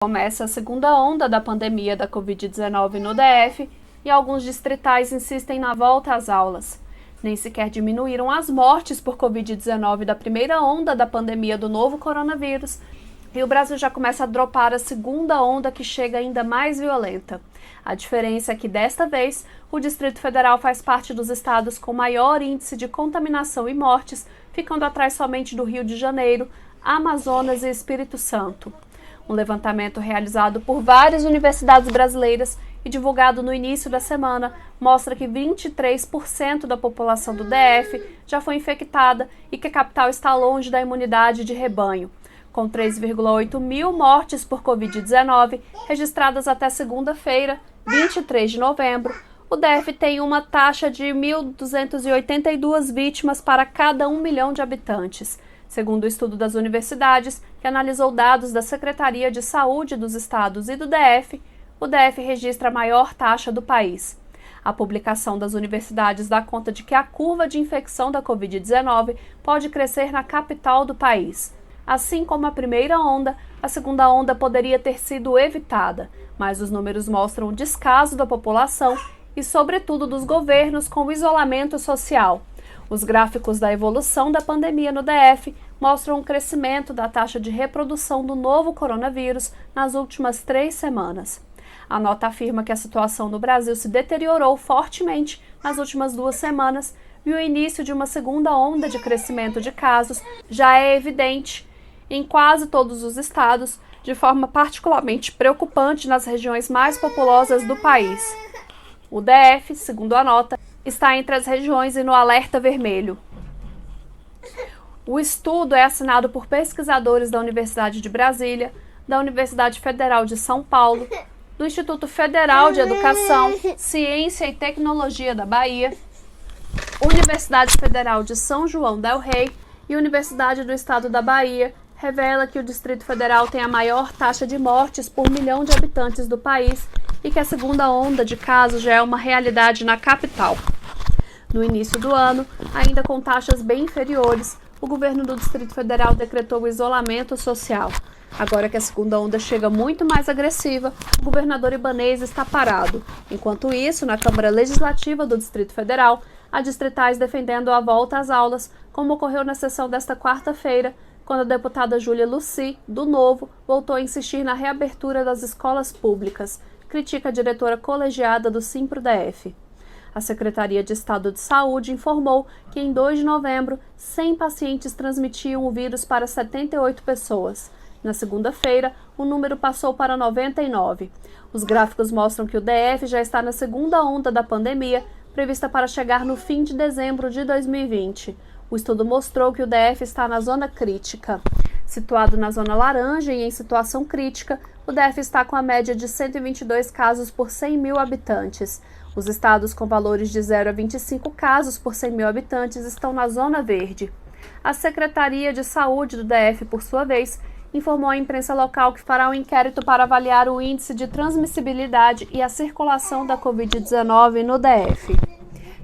Começa a segunda onda da pandemia da Covid-19 no DF e alguns distritais insistem na volta às aulas. Nem sequer diminuíram as mortes por Covid-19 da primeira onda da pandemia do novo coronavírus e o Brasil já começa a dropar a segunda onda que chega ainda mais violenta. A diferença é que desta vez o Distrito Federal faz parte dos estados com maior índice de contaminação e mortes, ficando atrás somente do Rio de Janeiro, Amazonas e Espírito Santo. Um levantamento realizado por várias universidades brasileiras e divulgado no início da semana mostra que 23% da população do DF já foi infectada e que a capital está longe da imunidade de rebanho. Com 3,8 mil mortes por Covid-19 registradas até segunda-feira, 23 de novembro, o DF tem uma taxa de 1.282 vítimas para cada 1 milhão de habitantes. Segundo o estudo das universidades, que analisou dados da Secretaria de Saúde dos estados e do DF, o DF registra a maior taxa do país. A publicação das universidades dá conta de que a curva de infecção da Covid-19 pode crescer na capital do país. Assim como a primeira onda, a segunda onda poderia ter sido evitada, mas os números mostram o descaso da população e, sobretudo, dos governos com o isolamento social. Os gráficos da evolução da pandemia no DF mostram um crescimento da taxa de reprodução do novo coronavírus nas últimas 3 semanas. A nota afirma que a situação no Brasil se deteriorou fortemente nas últimas 2 semanas e o início de uma segunda onda de crescimento de casos já é evidente em quase todos os estados, de forma particularmente preocupante nas regiões mais populosas do país. O DF, segundo a nota, está entre as regiões e no alerta vermelho. O estudo é assinado por pesquisadores da Universidade de Brasília, da Universidade Federal de São Paulo, do Instituto Federal de Educação, Ciência e Tecnologia da Bahia, Universidade Federal de São João del Rei e Universidade do Estado da Bahia. Revela que o Distrito Federal tem a maior taxa de mortes por milhão de habitantes do país e que a segunda onda de casos já é uma realidade na capital. No início do ano, ainda com taxas bem inferiores, o governo do Distrito Federal decretou o isolamento social. Agora que a segunda onda chega muito mais agressiva, o governador Ibanez está parado. Enquanto isso, na Câmara Legislativa do Distrito Federal, há distritais defendendo a volta às aulas, como ocorreu na sessão desta quarta-feira, quando a deputada Júlia Lucy, do Novo, voltou a insistir na reabertura das escolas públicas, critica a diretora colegiada do Simpro-DF. A Secretaria de Estado de Saúde informou que em 2 de novembro, 100 pacientes transmitiam o vírus para 78 pessoas. Na segunda-feira, o número passou para 99. Os gráficos mostram que o DF já está na segunda onda da pandemia, prevista para chegar no fim de dezembro de 2020. O estudo mostrou que o DF está na zona crítica. Situado na zona laranja e em situação crítica, o DF está com a média de 122 casos por 100 mil habitantes. Os estados com valores de 0 a 25 casos por 100 mil habitantes estão na zona verde. A Secretaria de Saúde do DF, por sua vez, informou à imprensa local que fará um inquérito para avaliar o índice de transmissibilidade e a circulação da Covid-19 no DF.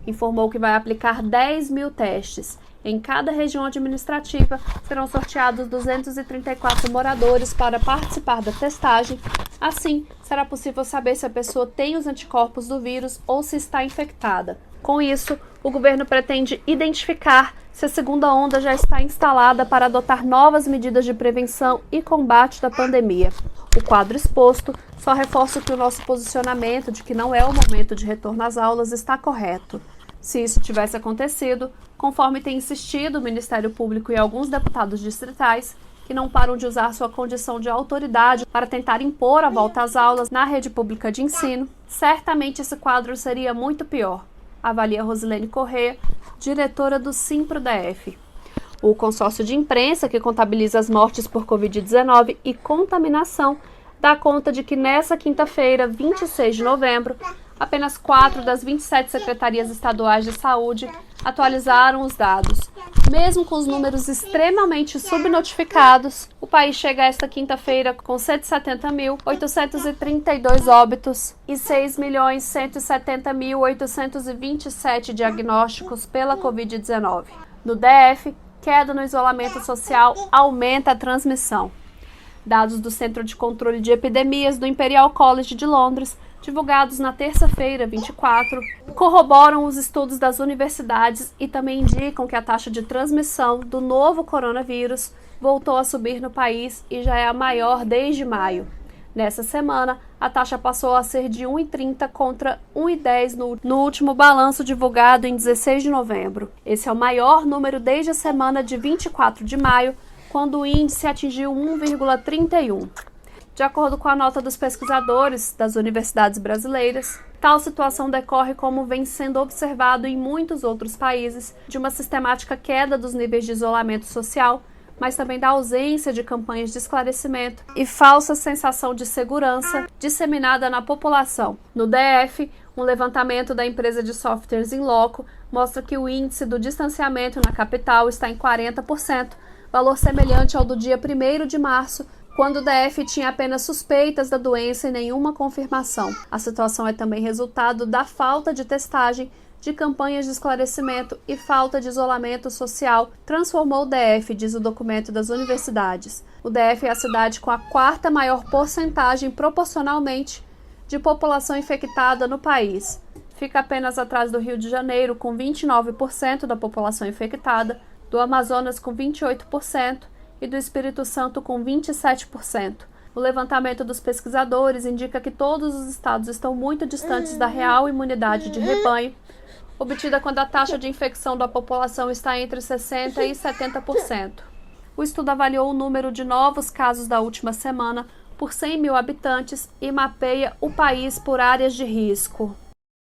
Informou que vai aplicar 10 mil testes. Em cada região administrativa, serão sorteados 234 moradores para participar da testagem. Assim, será possível saber se a pessoa tem os anticorpos do vírus ou se está infectada. Com isso, o governo pretende identificar se a segunda onda já está instalada para adotar novas medidas de prevenção e combate da pandemia. O quadro exposto só reforça que o nosso posicionamento de que não é o momento de retorno às aulas está correto. Se isso tivesse acontecido, conforme tem insistido o Ministério Público e alguns deputados distritais, que não param de usar sua condição de autoridade para tentar impor a volta às aulas na rede pública de ensino, certamente esse quadro seria muito pior, avalia Rosilene Corrêa, diretora do Simpro-DF. O consórcio de imprensa, que contabiliza as mortes por Covid-19 e contaminação, dá conta de que nessa quinta-feira, 26 de novembro, apenas 4 das 27 secretarias estaduais de saúde atualizaram os dados. Mesmo com os números extremamente subnotificados, o país chega esta quinta-feira com 170.832 óbitos e 6.170.827 diagnósticos pela Covid-19. No DF, queda no isolamento social aumenta a transmissão. Dados do Centro de Controle de Epidemias do Imperial College de Londres, divulgados na terça-feira, 24, corroboram os estudos das universidades e também indicam que a taxa de transmissão do novo coronavírus voltou a subir no país e já é a maior desde maio. Nessa semana, a taxa passou a ser de 1,30 contra 1,10 no último balanço divulgado em 16 de novembro. Esse é o maior número desde a semana de 24 de maio, quando o índice atingiu 1,31. De acordo com a nota dos pesquisadores das universidades brasileiras, tal situação decorre como vem sendo observado em muitos outros países, de uma sistemática queda dos níveis de isolamento social, mas também da ausência de campanhas de esclarecimento e falsa sensação de segurança disseminada na população. No DF, um levantamento da empresa de softwares Inloco mostra que o índice do distanciamento na capital está em 40%, valor semelhante ao do dia 1º de março, quando o DF tinha apenas suspeitas da doença e nenhuma confirmação. A situação é também resultado da falta de testagem, de campanhas de esclarecimento e falta de isolamento social transformou o DF, diz o documento das universidades. O DF é a cidade com a 4ª maior porcentagem proporcionalmente de população infectada no país. Fica apenas atrás do Rio de Janeiro, com 29% da população infectada, do Amazonas com 28% e do Espírito Santo com 27%. O levantamento dos pesquisadores indica que todos os estados estão muito distantes da real imunidade de rebanho, obtida quando a taxa de infecção da população está entre 60% e 70%. O estudo avaliou o número de novos casos da última semana por 100 mil habitantes e mapeia o país por áreas de risco.